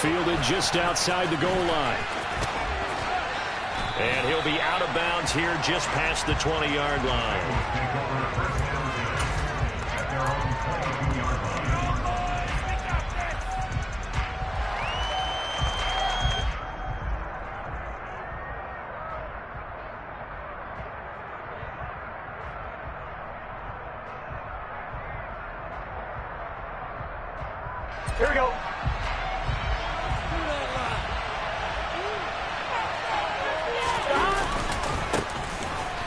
Fielded just outside the goal line. And he'll be out of bounds here just past the 20-yard line. Here we go.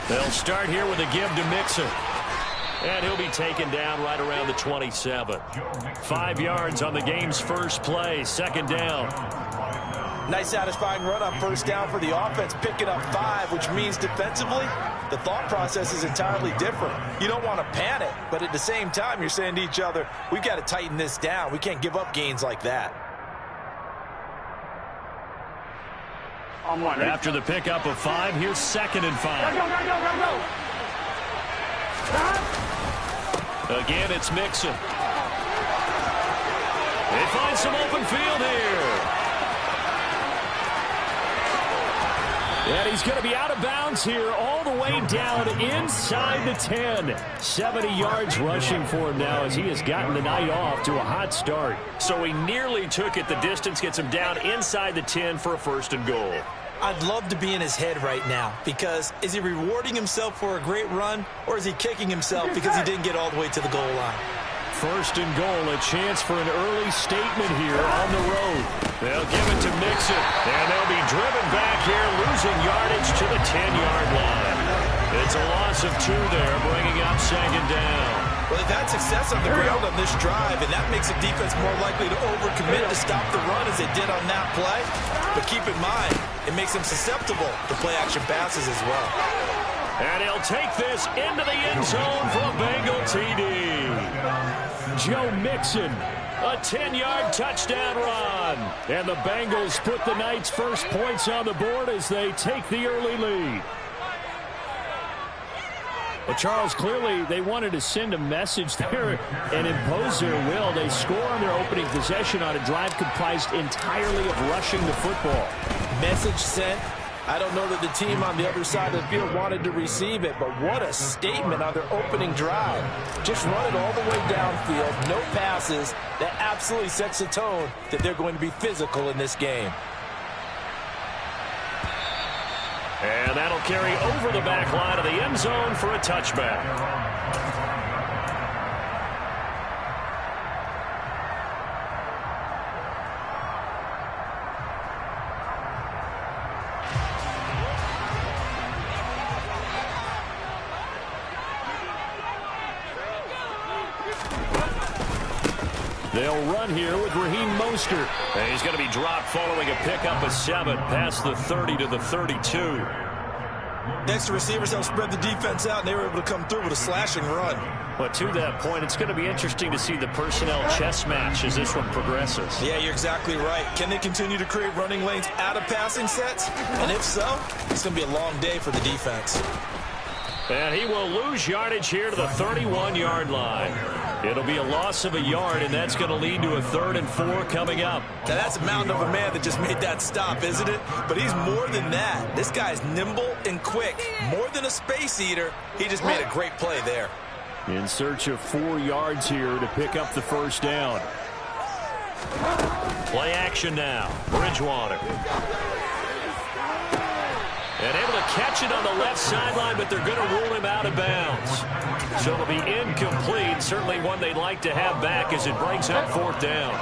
They'll start here with a give to Mixon. And he'll be taken down right around the 27. 5 yards on the game's first play. Second down. Nice satisfying run on first down for the offense, picking up 5, which means defensively, the thought process is entirely different. You don't want to panic, but at the same time, you're saying to each other, we've got to tighten this down. We can't give up gains like that. After the pickup of 5, here's 2nd and 5. Again, it's Mixon. They find some open field here. And he's going to be out of bounds here all the way down inside the 10. 70 yards rushing for him now as he has gotten the night off to a hot start. So he nearly took it the distance, gets him down inside the 10 for a 1st and goal. I'd love to be in his head right now because is he rewarding himself for a great run or is he kicking himself because he didn't get all the way to the goal line? 1st and goal, a chance for an early statement here on the road. They'll give it to Mixon, and they'll be driven back here, losing yardage to the 10-yard line. It's a loss of 2 there, bringing up 2nd down. Well, they've had success on the ground on this drive, and that makes the defense more likely to overcommit to stop the run as they did on that play. But keep in mind, it makes them susceptible to play-action passes as well. And he'll take this into the end zone for a Bengal TD. Joe Mixon, a 10-yard touchdown run. And the Bengals put the night's first points on the board as they take the early lead. Well, Charles, clearly they wanted to send a message there and impose their will. They score on their opening possession on a drive comprised entirely of rushing the football. Message sent. I don't know that the team on the other side of the field wanted to receive it, but what a statement on their opening drive. Just run it all the way downfield, no passes. That absolutely sets the tone that they're going to be physical in this game. And that'll carry over the back line of the end zone for a touchback. They'll run here with Raheem Mostert. And he's going to be dropped following a pickup of 7 past the 30 to the 32. Next, the receivers help spread the defense out, and they were able to come through with a slashing run. But to that point, it's going to be interesting to see the personnel chess match as this one progresses. Yeah, you're exactly right. Can they continue to create running lanes out of passing sets? And if so, it's going to be a long day for the defense. And he will lose yardage here to the 31-yard line. It'll be a loss of a yard, and that's going to lead to a 3rd and 4 coming up. Now, that's a mountain of a man that just made that stop, isn't it? But he's more than that. This guy's nimble and quick. More than a space eater, he just made a great play there. In search of 4 yards here to pick up the 1st down. Play action now. Bridgewater. And able to catch it on the left sideline, but they're going to rule him out of bounds. So it'll be incomplete. Certainly one they'd like to have back as it brings up 4th down.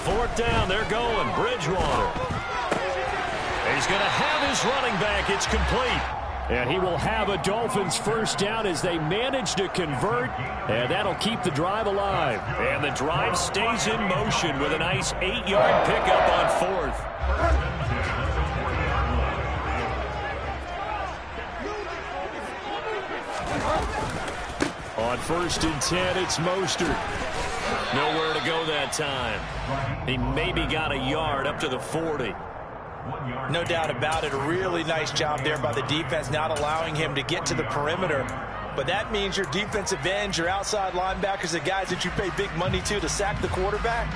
Fourth down, they're going. Bridgewater. He's going to have his running back. It's complete. And he will have a Dolphins 1st down as they manage to convert. And that'll keep the drive alive. And the drive stays in motion with a nice 8-yard pickup on 4th. On 1st and 10, it's Mostert. Nowhere to go that time. He maybe got a yard up to the 40. No doubt about it. A really nice job there by the defense, not allowing him to get to the perimeter. But that means your defensive ends, your outside linebackers, the guys that you pay big money to sack the quarterback,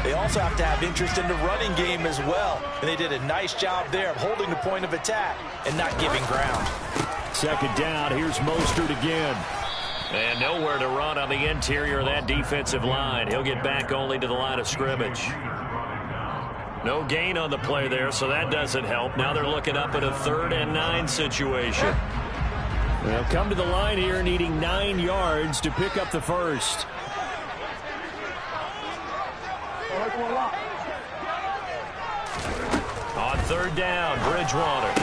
they also have to have interest in the running game as well. And they did a nice job there of holding the point of attack and not giving ground. Second down, here's Mostert again. And nowhere to run on the interior of that defensive line. He'll get back only to the line of scrimmage. No gain on the play there, so that doesn't help. Now they're looking up at a 3rd and 9 situation. They'll come to the line here needing 9 yards to pick up the first. On 3rd down, Bridgewater.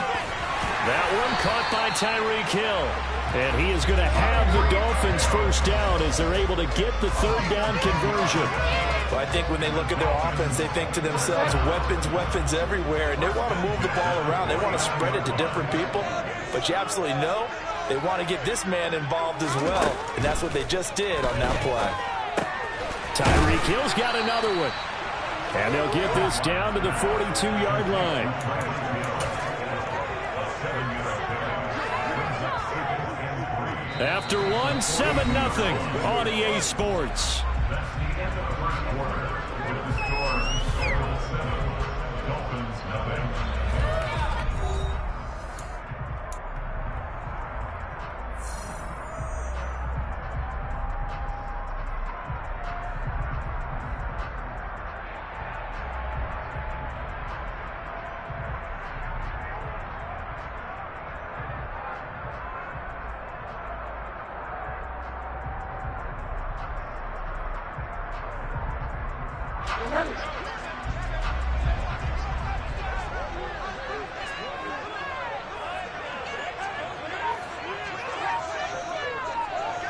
That one caught by Tyreek Hill. And he is going to have the Dolphins first down as they're able to get the 3rd down conversion. Well, I think when they look at their offense, they think to themselves, weapons everywhere, and they want to move the ball around. They want to spread it to different people. But you absolutely know they want to get this man involved as well, and that's what they just did on that play. Tyreek Hill's got another one. And they'll get this down to the 42-yard line. After one, 7-0 on EA Sports.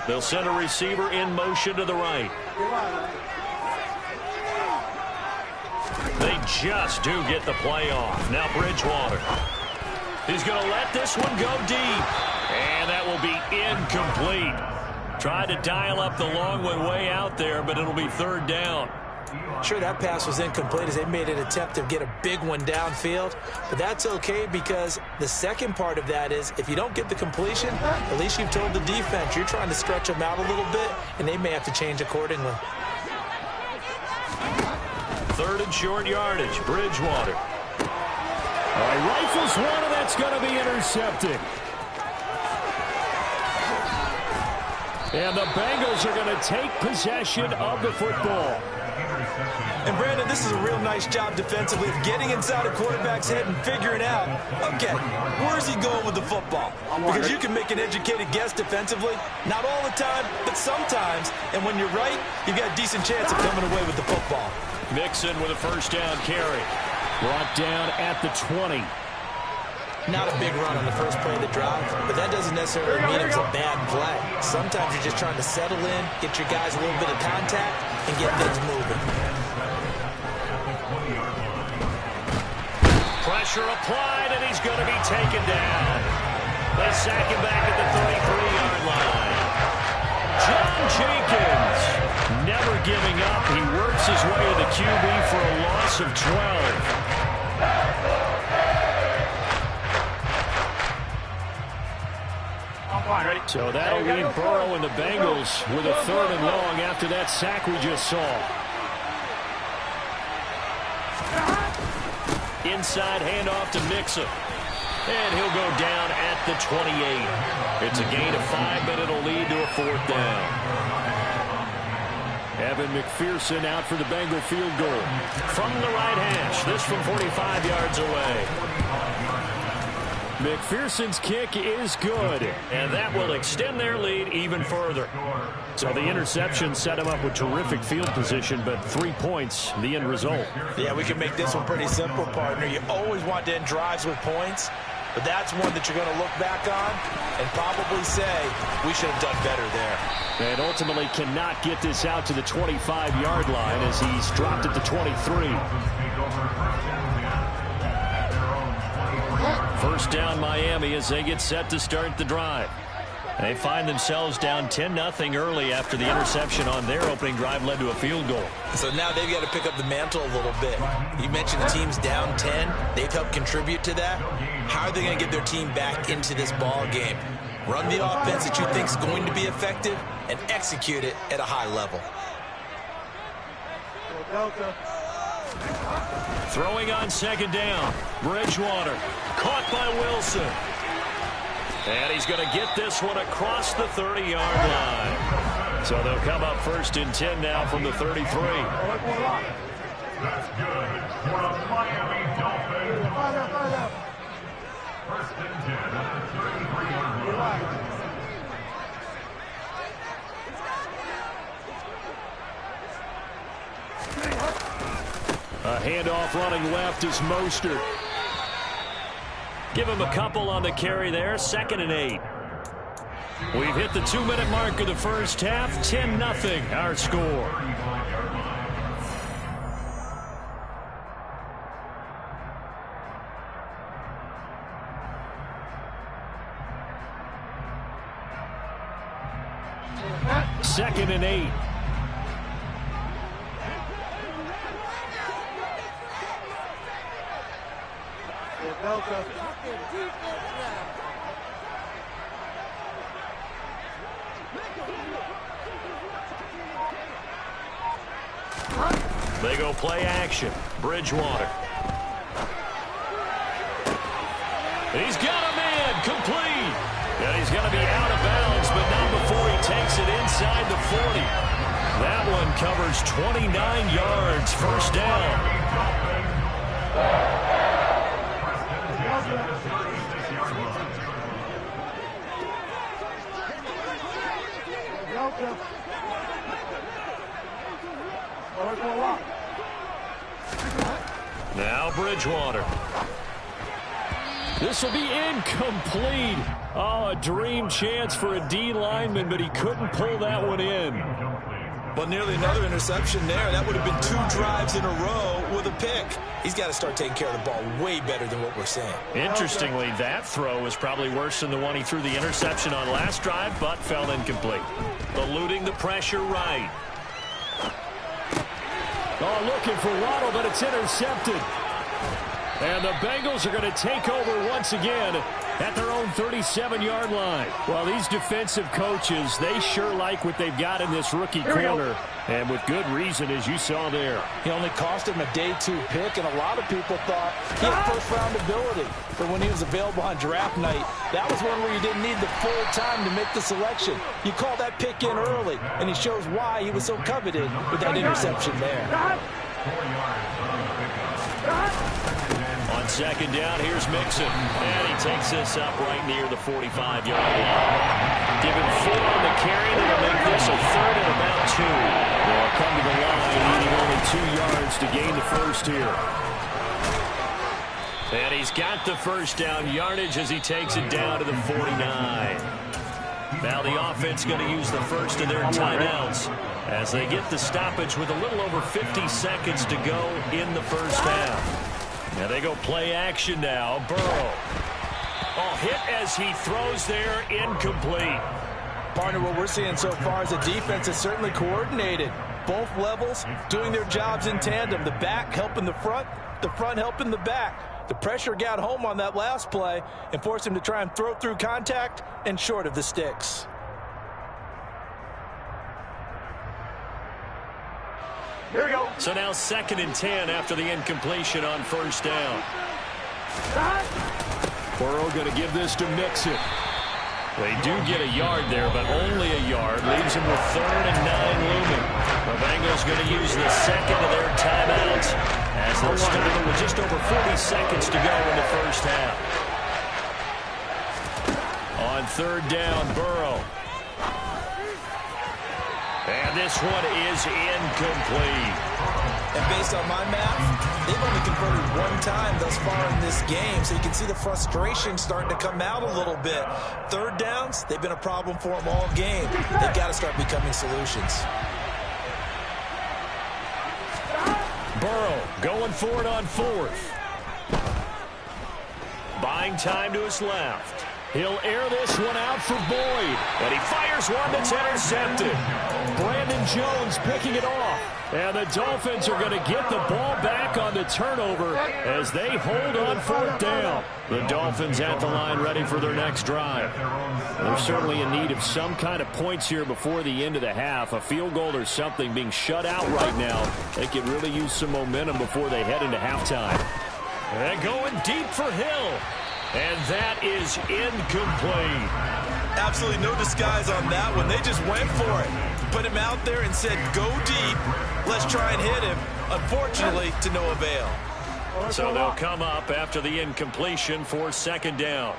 They'll send a receiver in motion to the right. They just do get the play off. Now Bridgewater. He's going to let this one go deep. And that will be incomplete. Tried to dial up the long way out there, but it'll be 3rd down. Sure, that pass was incomplete as they made an attempt to get a big one downfield. But that's okay because the second part of that is if you don't get the completion, at least you've told the defense you're trying to stretch them out a little bit, and they may have to change accordingly. 3rd and short yardage, Bridgewater. All right, rifles one, and that's going to be intercepted. And the Bengals are going to take possession of the football. And, Brandon, this is a real nice job defensively of getting inside a quarterback's head and figuring out, okay, where's he going with the football? Because you can make an educated guess defensively, not all the time, but sometimes. And when you're right, you've got a decent chance of coming away with the football. Mixon with a first down carry. Brought down at the 20. Not a big run on the first play of the drive, but that doesn't necessarily mean it's a bad play. Sometimes you're just trying to settle in, get your guys a little bit of contact, and get things moving. Pressure applied, and he's going to be taken down. They sack him back at the 33-yard line. John Jenkins never giving up. He works his way to the QB for a loss of 12. So that'll leave Burrow and the Bengals with a 3rd and long after that sack we just saw. Inside handoff to Mixon. And he'll go down at the 28. It's a gain of 5, but it'll lead to a 4th down. Evan McPherson out for the Bengal field goal. From the right hash, this from 45 yards away. McPherson's kick is good, and that will extend their lead even further. So the interception set him up with terrific field position, but 3 points, the end result. Yeah, we can make this one pretty simple, partner. You always want to end drives with points, but that's one that you're going to look back on and probably say, we should have done better there. And ultimately cannot get this out to the 25-yard line as he's dropped at the 23. First down Miami as they get set to start the drive. They find themselves down 10-0 early after the interception on their opening drive led to a field goal. So now they've got to pick up the mantle a little bit. You mentioned the team's down 10. They've helped contribute to that. How are they going to get their team back into this ball game? Run the offense that you think is going to be effective and execute it at a high level. Throwing on second down. Bridgewater caught by Wilson. And he's going to get this one across the 30-yard line. So they'll come up 1st and 10 now from the 33. That's good for the Miami Dolphins. 1st and 10 at the 33-yard line. A handoff running left is Mostert. Give him a couple on the carry there. 2nd and 8. We've hit the 2-minute mark of the first half. 10-0 our score. Second and 8. They go play action. Bridgewater. He's got a man complete. And he's going to be out of bounds, but not before he takes it inside the 40. That one covers 29 yards. First down. Now Bridgewater. This will be incomplete. Oh, a dream chance for a D lineman, but he couldn't pull that one in. Well, nearly another interception there. That would have been 2 drives in a row with a pick. He's got to start taking care of the ball way better than what we're seeing. Interestingly, that throw was probably worse than the one he threw the interception on last drive, but fell incomplete. Eluding the pressure right. Oh, looking for Waddle, but it's intercepted. And the Bengals are going to take over once again at their own 37-yard line. Well, these defensive coaches, they sure like what they've got in this rookie corner. And with good reason, as you saw there. He only cost him a day 2 pick, and a lot of people thought he had first-round ability. But when he was available on draft night, that was one where you didn't need the full time to make the selection. You call that pick in early, and he shows why he was so coveted with that interception there. On second down, here's Mixon. And he takes this up right near the 45-yard line. Given 4 on the carry, they'll make this a 3rd and about 2. They'll come to the line, needing only 2 yards to gain the first here. And he's got the first down yardage as he takes it down to the 49. Now the offense going to use the first of their timeouts as they get the stoppage with a little over 50 seconds to go in the first half. Now they go play action now. Burrow. Oh, hit as he throws there, incomplete. Partner, what we're seeing so far is the defense is certainly coordinated. Both levels doing their jobs in tandem. The back helping the front helping the back. The pressure got home on that last play and forced him to try and throw through contact and short of the sticks. Here we go. So now 2nd and 10 after the incompletion on first down. Burrow going to give this to Mixon. They do get a yard there, but only a yard. Leaves him with 3rd and 9 looming. The Bengals going to use the second of their timeouts as they'll start with just over 40 seconds to go in the first half. On 3rd down, Burrow. And this one is incomplete. And based on my math, they've only converted 1 time thus far in this game, so you can see the frustration starting to come out a little bit. 3rd downs, they've been a problem for them all game. They've got to start becoming solutions. Burrow going for it on 4th. Buying time to his left. He'll air this one out for Boyd. And he fires one that's intercepted. Brandon Jones picking it off. And the Dolphins are going to get the ball back on the turnover as they hold on 4th down. The Dolphins at the line ready for their next drive. They're certainly in need of some kind of points here before the end of the half. A field goal or something being shut out right now. They could really use some momentum before they head into halftime. And going deep for Hill. And that is incomplete. Absolutely no disguise on that one. They just went for it. Put him out there and said, go deep. Let's try and hit him. Unfortunately, to no avail. So they'll come up after the incompletion for 2nd down.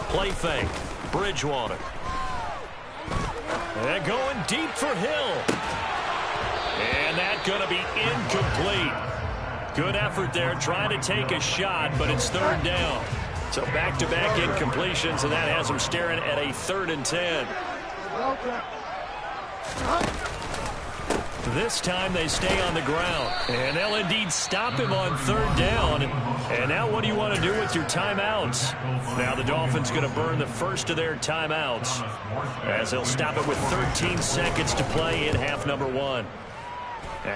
Play fake. Bridgewater. And going deep for Hill. And that's going to be incomplete. Good effort there trying to take a shot, but it's 3rd down. So back-to-back incompletions, and that has them staring at a 3rd and 10. This time they stay on the ground, and they'll indeed stop him on 3rd down. And now what do you want to do with your timeouts? Now the Dolphins going to burn the first of their timeouts as they'll stop it with 13 seconds to play in half number 1.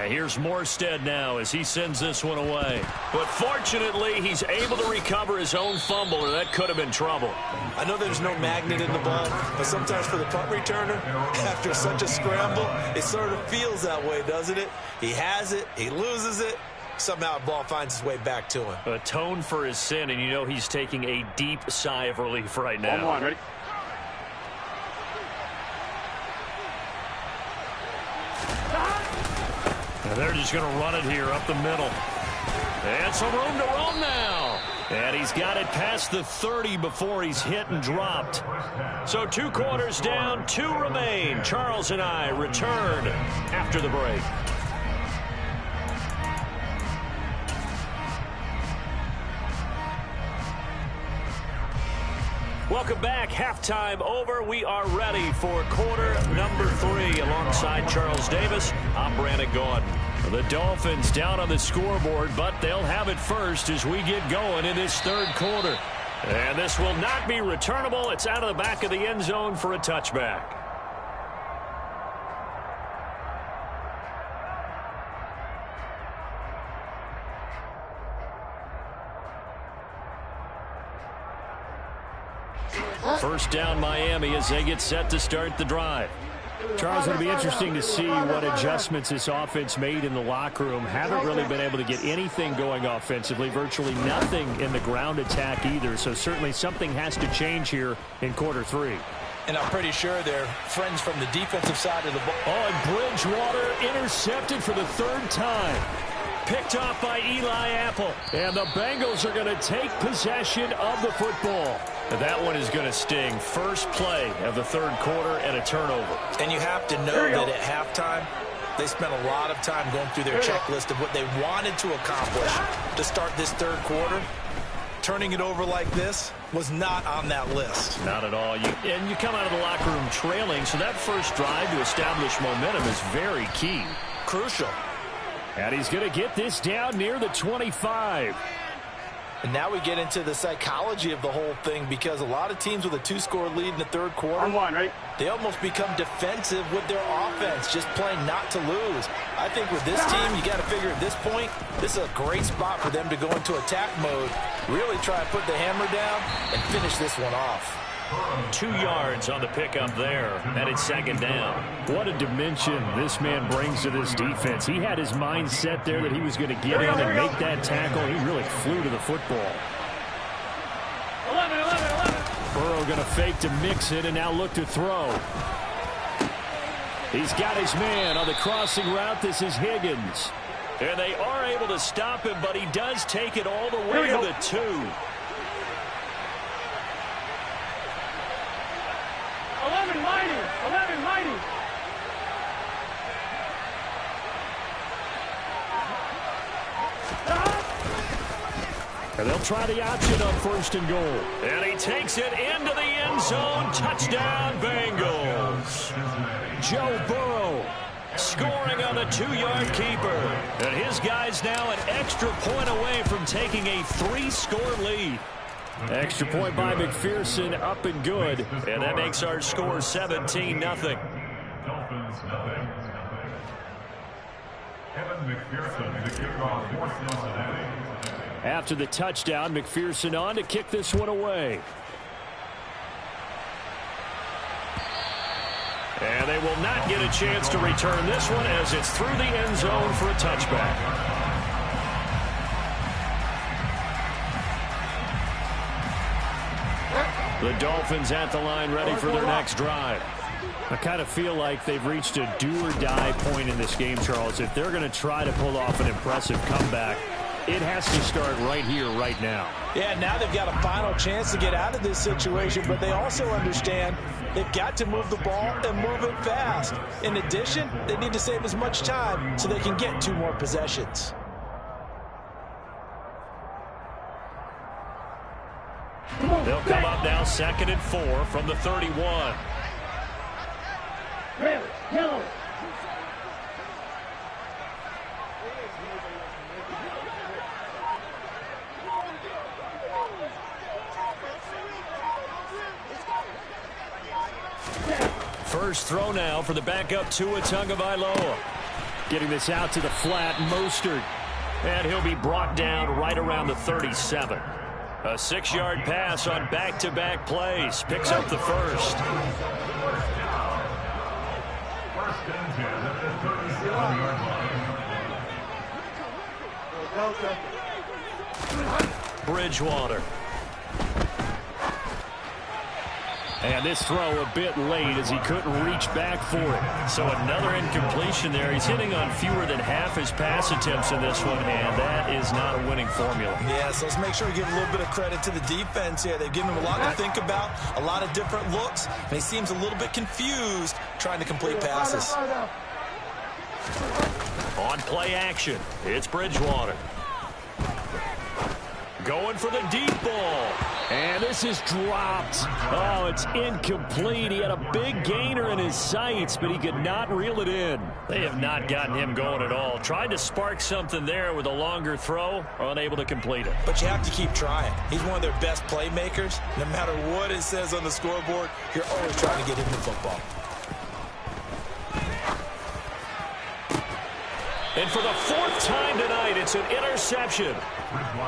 Here's Morstead now as he sends this one away. But fortunately, he's able to recover his own fumble, or that could have been trouble. I know there's no magnet in the ball, but sometimes for the punt returner, after such a scramble, it sort of feels that way, doesn't it? He has it, he loses it, somehow the ball finds its way back to him. Atone for his sin, and you know he's taking a deep sigh of relief right now. One, ready? And they're just going to run it here up the middle. And some room to roam now. And he's got it past the 30 before he's hit and dropped. So 2 quarters down, 2 remain. Charles and I return after the break. Welcome back. Halftime over. We are ready for quarter number 3 alongside Charles Davis. I'm Brandon Gaudin. The Dolphins down on the scoreboard, but they'll have it first as we get going in this 3rd quarter. And this will not be returnable. It's out of the back of the end zone for a touchback. First down Miami as they get set to start the drive. Charles, it'll be interesting to see what adjustments this offense made in the locker room. Haven't really been able to get anything going offensively, virtually nothing in the ground attack either. So certainly something has to change here in quarter 3. And I'm pretty sure they're friends from the defensive side of the ball. Oh, and Bridgewater intercepted for the 3rd time. Picked off by Eli Apple. And the Bengals are going to take possession of the football. That one is going to sting. First play of the 3rd quarter and a turnover. And you have to know that at halftime, they spent a lot of time going through their checklist of what they wanted to accomplish to start this 3rd quarter. Turning it over like this was not on that list. Not at all. And you come out of the locker room trailing, so that first drive to establish momentum is very key. Crucial. And he's going to get this down near the 25. And now we get into the psychology of the whole thing, because a lot of teams with a 2-score lead in the 3rd quarter, they almost become defensive with their offense, just playing not to lose. I think with this team, you got to figure at this point, this is a great spot for them to go into attack mode, really try to put the hammer down and finish this one off. 2 yards on the pickup there, and it's 2nd down. What a dimension this man brings to this defense. He had his mind set there that he was going to get in and make that tackle. He really flew to the football. 11. Burrow going to fake to mix it and now look to throw. He's got his man on the crossing route. This is Higgins. And they are able to stop him, but he does take it all the way to the 2. 11 mighty. And they'll try the option on 1st and goal. And he takes it into the end zone. Touchdown, Bengals. Joe Burrow Scoring on the 2-yard keeper. And his guy's now an extra point away from taking a 3-score lead. Extra point by McPherson, up and good. And that makes our score 17-0. Dolphins, nothing. Evan McPherson, the kickoff for Cincinnati. After the touchdown, McPherson on to kick this one away. And they will not get a chance to return this one as it's through the end zone for a touchback. The Dolphins at the line ready for their next drive. I kind of feel like they've reached a do-or-die point in this game, Charles. If they're going to try to pull off an impressive comeback, it has to start right here, right now. Yeah, now they've got a final chance to get out of this situation, but they also understand they've got to move the ball and move it fast. In addition, they need to save as much time so they can get 2 more possessions. They'll come up now 2nd and 4 from the 31. Yellow. First throw now for the backup Tua Tagovailoa. Getting this out to the flat, Mostert. And he'll be brought down right around the 37. A 6-yard pass on back-to-back plays. Picks up the first. First and 10 at the 37-yard line. Bridgewater. And this throw a bit late as he couldn't reach back for it. So another incompletion there. He's hitting on fewer than half his pass attempts in this one, and that is not a winning formula. Yeah, so let's make sure we give a little bit of credit to the defense here. They've given him a lot to think about, a lot of different looks, and he seems a little bit confused trying to complete passes. On play action, it's Bridgewater. Going for the deep ball. And this is dropped. Oh, it's incomplete. He had a big gainer in his sights, but he could not reel it in. They have not gotten him going at all. Tried to spark something there with a longer throw, unable to complete it. But you have to keep trying. He's one of their best playmakers. No matter what it says on the scoreboard, you're always trying to get him the football. And for the 4th time tonight, it's an interception.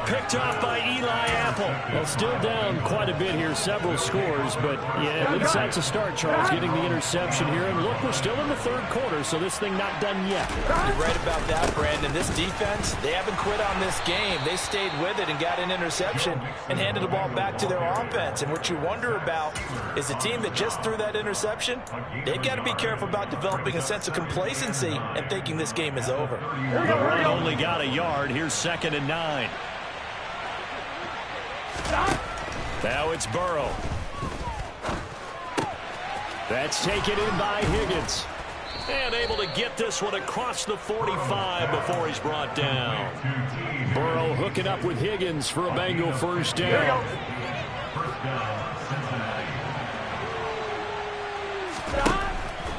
Picked off by Eli Apple. Well, still down quite a bit here, several scores, but yeah, at least that's a start, Charles, getting the interception here. And look, we're still in the 3rd quarter, so this thing not done yet. You're right about that, Brandon. This defense, they haven't quit on this game. They stayed with it and got an interception and handed the ball back to their offense. And what you wonder about is the team that just threw that interception, they've got to be careful about developing a sense of complacency and thinking this game is over. The run only got a yard. Here's 2nd and 9. Now it's Burrow. That's taken in by Higgins. And able to get this one across the 45 before he's brought down. Burrow hooking up with Higgins for a Bengal first down.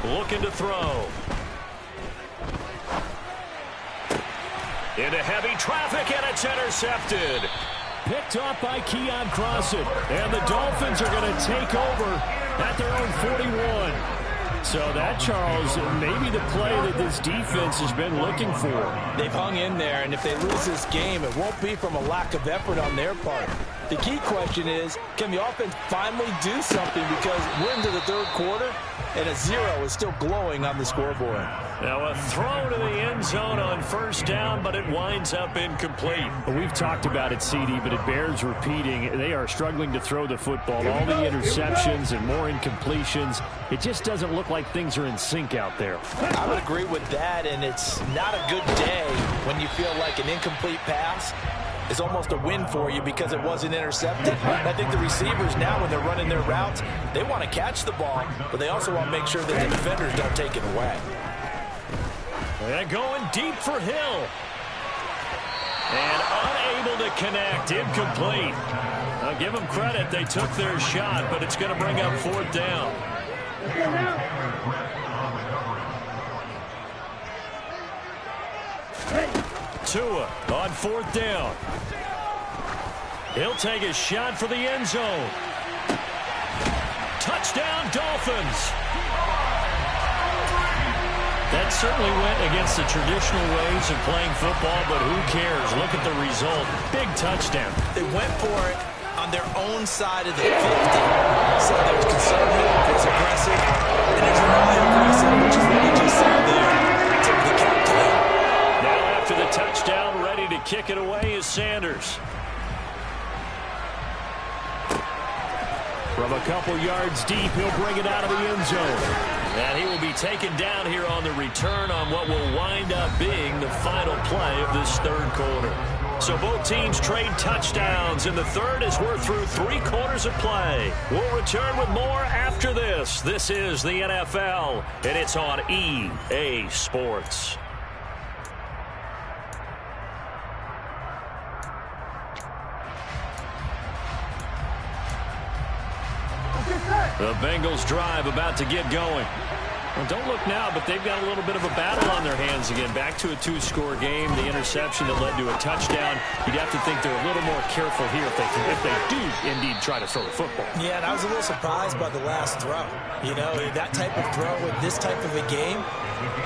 Looking to throw. Into heavy traffic, and it's intercepted. Picked off by Keon Crossan. And the Dolphins are going to take over at their own 41. So that, Charles, maybe the play that this defense has been looking for. They've hung in there, and if they lose this game, it won't be from a lack of effort on their part. The key question is, can the offense finally do something? Because we're into the 3rd quarter, and a 0 is still glowing on the scoreboard. Now a throw to the end zone on first down, but it winds up incomplete. Well, we've talked about it, CD, but it bears repeating. They are struggling to throw the football. All the interceptions and more incompletions. It just doesn't look like things are in sync out there. I would agree with that, and it's not a good day when you feel like an incomplete pass is almost a win for you because it wasn't intercepted. And I think the receivers now, when they're running their routes, they want to catch the ball, but they also want to make sure that the defenders don't take it away. They're going deep for Hill. And unable to connect, incomplete. I'll give them credit, they took their shot, but it's going to bring up 4th down. Tua on 4th down. He'll take a shot for the end zone. Touchdown, Dolphins. That certainly went against the traditional ways of playing football, but who cares? Look at the result. Big touchdown. They went for it on their own side of the 50. So there's conservative, there's aggressive, and there's really aggressive, which is what we just saw there. Tip the cap to them. Now after the touchdown, ready to kick it away is Sanders. From a couple yards deep, he'll bring it out of the end zone. And he will be taken down here on the return on what will wind up being the final play of this third quarter. So both teams trade touchdowns in the third as we're through 3 quarters of play. We'll return with more after this. This is the NFL, and it's on EA Sports. The Bengals drive about to get going. Well, don't look now, but they've got a little bit of a battle on their hands again. Back to a 2-score game. The interception that led to a touchdown. You'd have to think they're a little more careful here if they do indeed try to throw the football. Yeah, and I was a little surprised by the last throw. You know, that type of throw with this type of a game,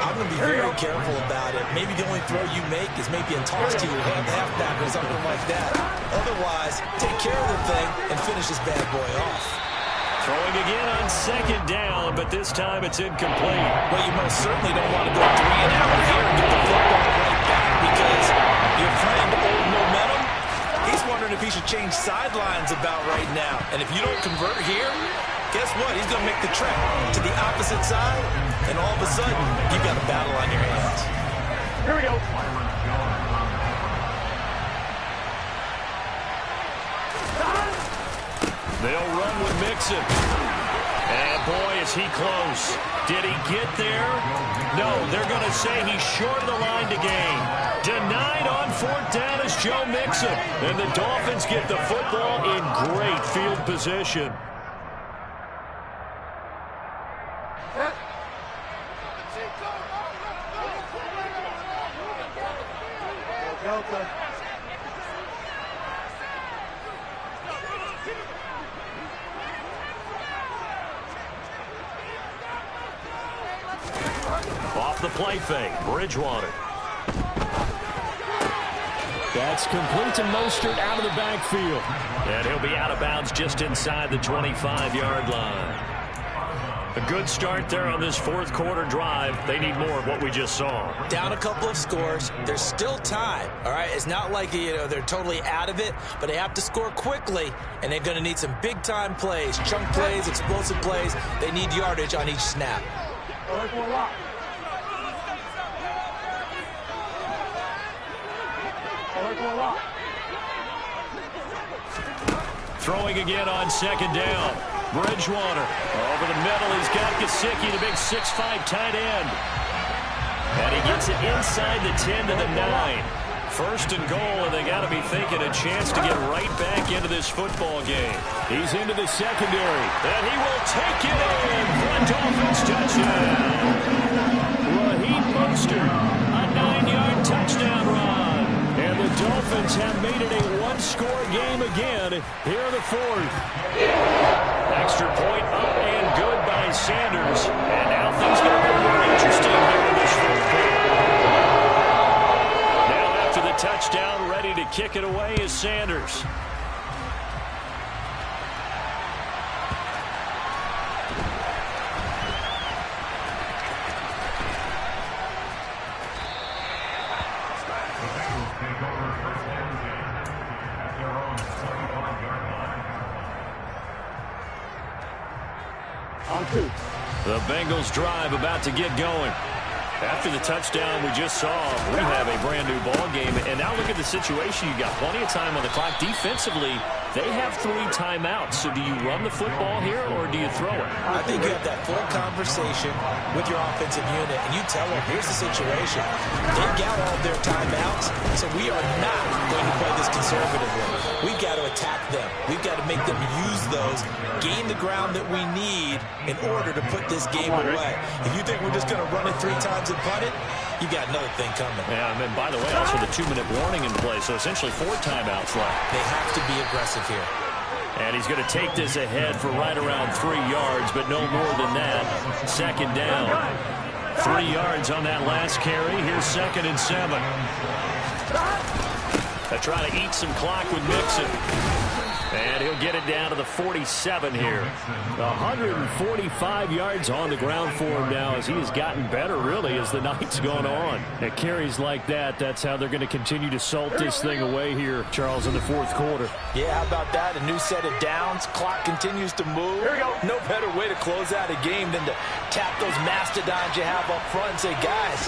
I'm going to be very careful about it. Maybe the only throw you make is maybe a toss to your halfback or something like that. Otherwise, take care of the thing and finish this bad boy off. Throwing again on 2nd down, but this time it's incomplete. Well, you most certainly don't want to go 3 and out here and get the football right back because your friend, Old Momentum, he's wondering if he should change sidelines about right now. And if you don't convert here, guess what? He's going to make the trek to the opposite side, and all of a sudden, you've got a battle on your hands. Here we go. They'll run with Mixon. And boy, is he close. Did he get there? No, they're going to say he's short of the line to gain. Denied on 4th down is Joe Mixon. And the Dolphins get the football in great field position. Off the play fake, Bridgewater. That's complete to Mostert out of the backfield. And he'll be out of bounds just inside the 25-yard line. A good start there on this 4th quarter drive. They need more of what we just saw. Down a couple of scores. There's still time, all right? It's not like, you know, they're totally out of it, but they have to score quickly, and they're going to need some big-time plays, chunk plays, explosive plays. They need yardage on each snap. Throwing again on 2nd down. Bridgewater over the middle. He's got Gesicki, the big 6'5" tight end. And he gets it inside the 10 to the 9. 1st and goal, and they got to be thinking a chance to get right back into this football game. He's into the secondary, and he will take it in for a Dolphins touchdown. Raheem Mostert, a 9-yard touchdown run. And the Dolphins have made it a 1-score game again here in the 4th. Extra point up and good by Sanders. And now things get a bit more interesting here in this 4th quarter. Now after the touchdown, ready to kick it away is Sanders. The Bengals drive about to get going. After the touchdown we just saw, we have a brand new ball game. And now look at the situation. You've got plenty of time on the clock. Defensively, they have 3 timeouts. So do you run the football here or do you throw it? I think you have that full conversation with your offensive unit, and you tell them, here's the situation. They've got all of their timeouts, so we are not going to play this conservatively. We've got to attack them. We've got to make them use those, gain the ground that we need in order to put this game away. If you think we're just going to run it 3 times and punt it, you got another thing coming. Yeah, and then, by the way, also the 2-minute warning in play, so essentially 4 timeouts left. They have to be aggressive here. And he's going to take this ahead for right around 3 yards, but no more than that. Second down. 3 yards on that last carry. Here's 2nd and 7. They're trying to eat some clock with Mixon. And he'll get it down to the 47 here. 145 yards on the ground for him now as he has gotten better, really, as the night's gone on. At carries like that, that's how they're going to continue to salt this thing away here, Charles, in the 4th quarter. Yeah, how about that? A new set of downs. Clock continues to move. No better way to close out a game than to tap those mastodons you have up front and say, guys,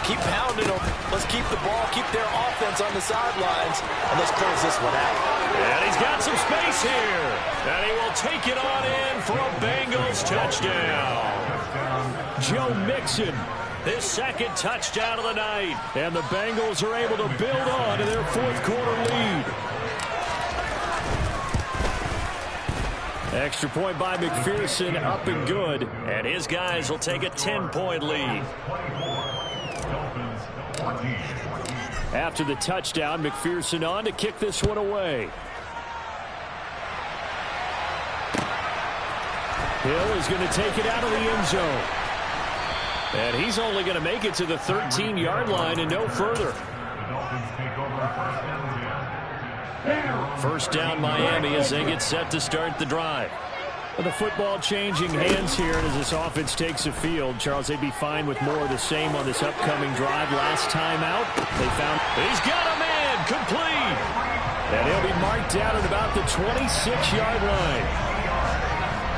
keep pounding them. Let's keep the ball, keep their offense on the sidelines, and let's close this one out. And he's got some space here. And he will take it on in for a Bengals touchdown. Joe Mixon, his 2nd touchdown of the night. And the Bengals are able to build on to their 4th quarter lead. Extra point by McPherson, up and good. And his guys will take a 10-point lead. After the touchdown, McPherson on to kick this one away. Hill is going to take it out of the end zone. And he's only going to make it to the 13-yard line and no further. First down Miami as they get set to start the drive. With the football changing hands here, and as this offense takes the field, Charles, they'd be fine with more of the same on this upcoming drive. Last time out, they found... He's got a man, complete! And he'll be marked down at about the 26-yard line.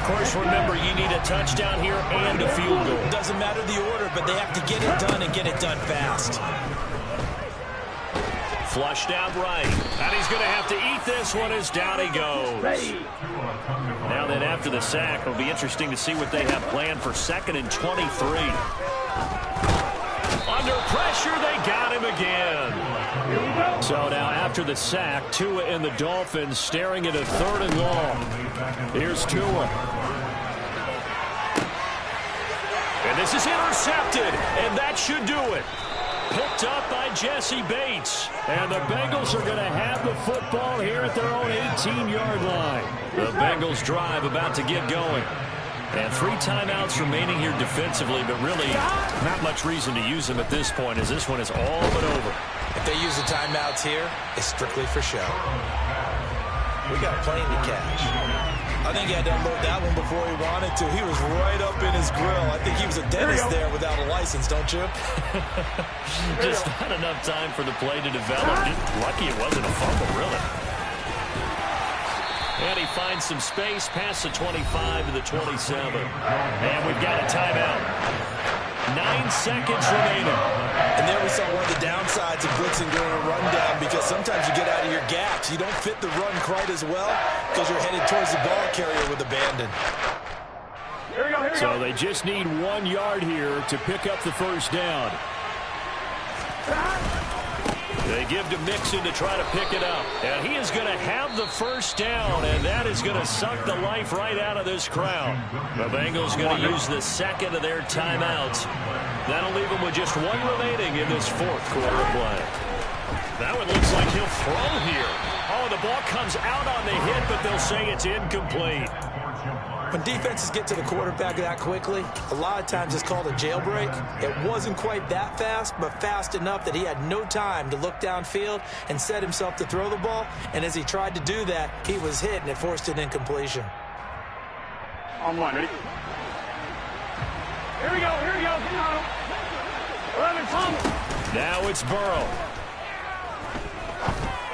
Of course, remember, you need a touchdown here and a field goal. Doesn't matter the order, but they have to get it done and get it done fast. Flushed out right. And he's going to have to eat this one as down he goes. Now then, after the sack, it'll be interesting to see what they have planned for 2nd and 23. Under pressure, they got him again. So now after the sack, Tua and the Dolphins staring at a 3rd and long. Here's Tua. And this is intercepted, and that should do it. Picked up by Jesse Bates. And the Bengals are going to have the football here at their own 18-yard line. The Bengals drive about to get going. And 3 timeouts remaining here defensively, but really not much reason to use them at this point as this one is all but over. If they use the timeouts here, it's strictly for show. We got a plane to catch. I think he had to unload that one before he wanted to. He was right up in his grill. I think he was a dentist there without a license, don't you? Just not enough time for the play to develop. Just lucky it wasn't a fumble, really. And he finds some space past the 25 to the 27. And we've got a timeout. 9 seconds remaining. And there we saw one of the downsides of blitzing during a rundown, because sometimes you get out of your gaps. You don't fit the run quite as well because you're headed towards the ball carrier with abandon. So they just need 1 yard here to pick up the first down. They give to Mixon to try to pick it up. And he is going to have the first down, and that is going to suck the life right out of this crowd. The Bengals going to use the 2nd of their timeouts. That'll leave them with just 1 remaining in this 4th quarter of play. That one looks like he'll throw here. Oh, the ball comes out on the hit, but they'll say it's incomplete. When defenses get to the quarterback that quickly, a lot of times it's called a jailbreak. It wasn't quite that fast, but fast enough that he had no time to look downfield and set himself to throw the ball. And as he tried to do that, he was hit, and it forced an incompletion. On 1, ready? Here we go, here we go. 11, Thomas. Now it's Burrow.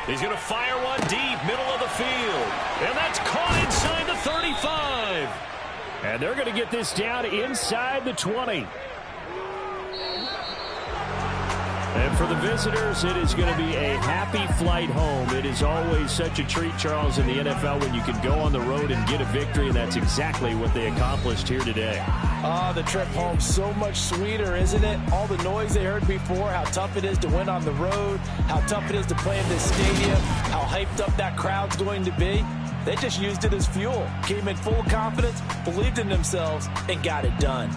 He's going to fire one deep, middle of the field. And that's caught inside the 35. And they're going to get this down inside the 20. And for the visitors, it is going to be a happy flight home. It is always such a treat, Charles, in the NFL when you can go on the road and get a victory, and that's exactly what they accomplished here today. The trip home so much sweeter, isn't it? All the noise they heard before, how tough it is to win on the road, how tough it is to play in this stadium, how hyped up that crowd's going to be. They just used it as fuel, came in full confidence, believed in themselves, and got it done.